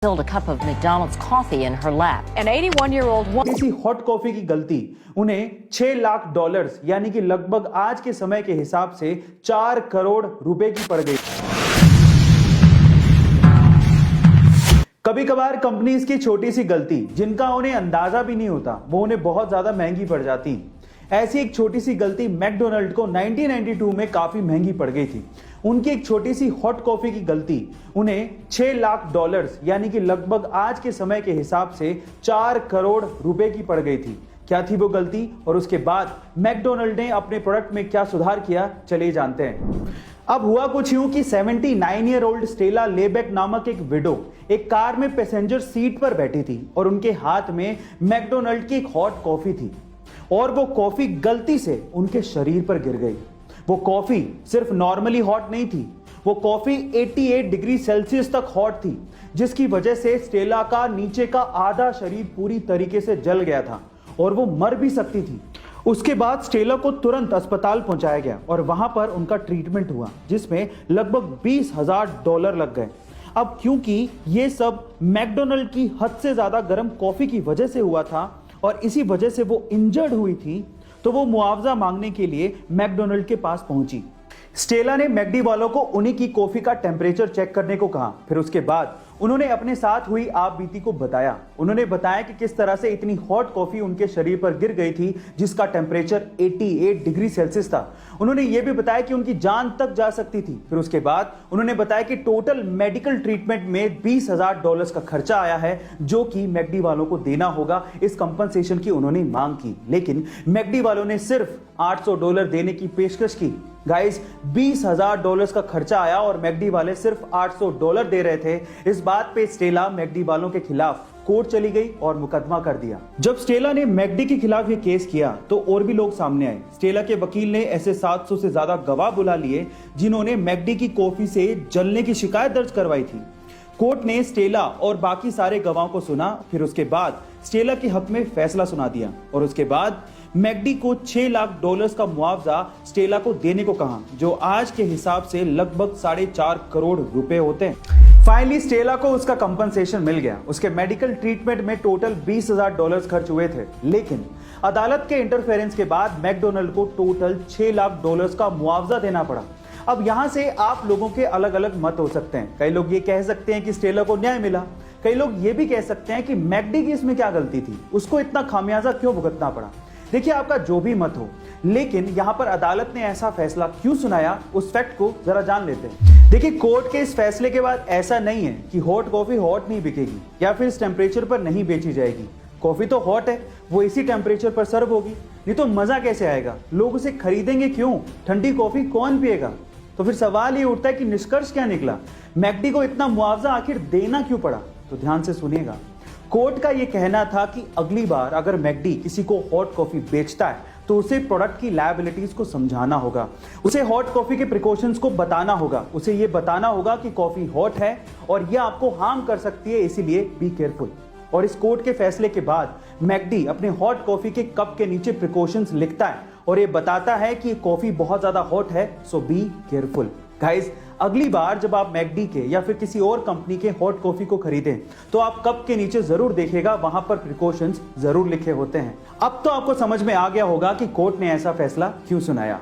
spilled a cup of McDonald's coffee in her lap. An 81-year-old woman. किसी hot coffee की गलती उन्हें $6 लाख यानी कि लगभग आज के समय के हिसाब से 4 करोड़ रुपए की पड़ गई। कभी कभार कंपनीज की छोटी सी गलती जिनका उन्हें अंदाजा भी नहीं होता वो उन्हें बहुत ज्यादा महंगी पड़ जाती। ऐसी एक छोटी सी गलती मैकडोनल्ड को 1992 में काफी महंगी पड़ गई थी। उनकी एक छोटी सी हॉट कॉफी की गलती उन्हें $6 लाख यानी कि लगभग आज के समय के हिसाब से 4 करोड़ रुपए की पड़ गई थी। क्या थी वो गलती और उसके बाद मैकडोनल्ड ने अपने प्रोडक्ट में क्या सुधार किया, चलिए जानते हैं। अब हुआ कुछ यूं कि 79-year-old स्टेला लेबेक नामक एक विडो एक कार में पैसेंजर सीट पर बैठी थी और उनके हाथ में मैकडोनल्ड की एक हॉट कॉफी थी और वो कॉफी गलती से उनके शरीर पर गिर गई। वो कॉफी सिर्फ नॉर्मली हॉट नहीं थी, वो कॉफी 88 डिग्री सेल्सियस तक हॉट थी, जिसकी वजह से स्टेला का नीचे का आधा शरीर पूरी तरीके से जल गया था और वो मर भी सकती थी। उसके बाद स्टेला को तुरंत अस्पताल पहुंचाया गया और वहां पर उनका ट्रीटमेंट हुआ जिसमें लगभग $20,000 लग गए। अब क्योंकि ये सब मैकडोनल्ड की हद से ज्यादा गर्म कॉफी की वजह से हुआ था और इसी वजह से वो इंजर्ड हुई थी, तो वो मुआवजा मांगने के लिए मैकडोनल्ड के पास पहुंची। स्टेला ने मैकडी वालों को उन्हीं की कॉफी का टेम्परेचर चेक करने को कहा। फिर उसके बाद उन्होंने अपने साथ हुई आप बीती को बताया। उन्होंने बताया कि किस तरह से इतनी हॉट कॉफी उनके शरीर पर गिर गई थी जिसका टेम्परेचर 88 डिग्री सेल्सियस था। उन्होंने ये भी बताया कि उनकी जान तक जा सकती थी। फिर उसके बाद उन्होंने बताया कि टोटल मेडिकल ट्रीटमेंट में $20,000 का खर्चा आया है जो कि मैकडी वालों को देना होगा। इस कंपनसेशन की उन्होंने मांग की, लेकिन मैकडी वालों ने सिर्फ $800 देने की पेशकश की। गाइस, $20,000 का खर्चा आया और मैकडी वाले सिर्फ $800 दे रहे थे। इस बात पे स्टेला मैकडी वालों के खिलाफ कोर्ट चली गई और मुकदमा कर दिया। जब स्टेला ने मैकडी के खिलाफ ये केस किया तो और भी लोग सामने आए। स्टेला के वकील ने ऐसे 700 से ज्यादा गवाह बुला लिए जिन्होंने मैकडी की कॉफी से जलने की शिकायत दर्ज करवाई थी। कोर्ट ने स्टेला और बाकी सारे गवाहों को सुना। फिर उसके बाद स्टेला के हक में फैसला सुना दिया और उसके बाद मैकडी को $6 लाख का मुआवजा स्टेला को देने को कहा, जो आज के हिसाब से लगभग 4.5 करोड़ रुपए होते हैं। फाइनली स्टेला को उसका कंपनसेशन मिल गया। उसके मेडिकल ट्रीटमेंट में टोटल $20,000 खर्च हुए थे, लेकिन अदालत के इंटरफेरेंस के बाद मैकडोनल्ड को टोटल $6 लाख का मुआवजा देना पड़ा। अब यहां से आप लोगों के अलग अलग मत हो सकते हैं। कई लोग ये कह सकते हैं कि स्टेला को न्याय मिला, कई लोग ये भी कह सकते हैं कि मैकडी की इसमें क्या गलती थी, उसको इतना खामियाजा क्यों भुगतना पड़ा। देखिए, आपका जो भी मत हो, लेकिन यहां पर अदालत ने ऐसा फैसला क्यों सुनाया उस फैक्ट को जरा जान लेते हैं। देखिए, कोर्ट के इस फैसले के बाद ऐसा नहीं है कि हॉट कॉफी हॉट नहीं बिकेगी या फिर इस टेम्परेचर पर नहीं बेची जाएगी। कॉफी तो हॉट है, वो इसी टेम्परेचर पर सर्व होगी, नहीं तो मजा कैसे आएगा, लोग उसे खरीदेंगे क्यों, ठंडी कॉफी कौन पिएगा। तो फिर सवाल ये उठता है कि निष्कर्ष क्या निकला, मैकडी को इतना मुआवजा आखिर देना क्यों पड़ा। तो ध्यान से सुनिएगा। कोर्ट का यह कहना था कि अगली बार अगर मैकडी किसी को हॉट कॉफी बेचता है तो उसे प्रोडक्ट की लायबिलिटीज को समझाना होगा, उसे हॉट कॉफी के प्रिकॉशंस को बताना होगा, उसे यह बताना होगा कि कॉफी हॉट है और यह आपको हार्म कर सकती है, इसीलिए बी केयरफुल। और इस कोर्ट के फैसले के बाद मैकडी अपने हॉट कॉफी के कप के नीचे प्रिकॉशंस लिखता है और ये बताता है कि कॉफी बहुत ज्यादा हॉट है, सो बी केयरफुल। गाइस, अगली बार जब आप मैकडी के या फिर किसी और कंपनी के हॉट कॉफी को खरीदें तो आप कप के नीचे जरूर देखिएगा, वहां पर प्रिकॉशंस जरूर लिखे होते हैं। अब तो आपको समझ में आ गया होगा कि कोर्ट ने ऐसा फैसला क्यों सुनाया।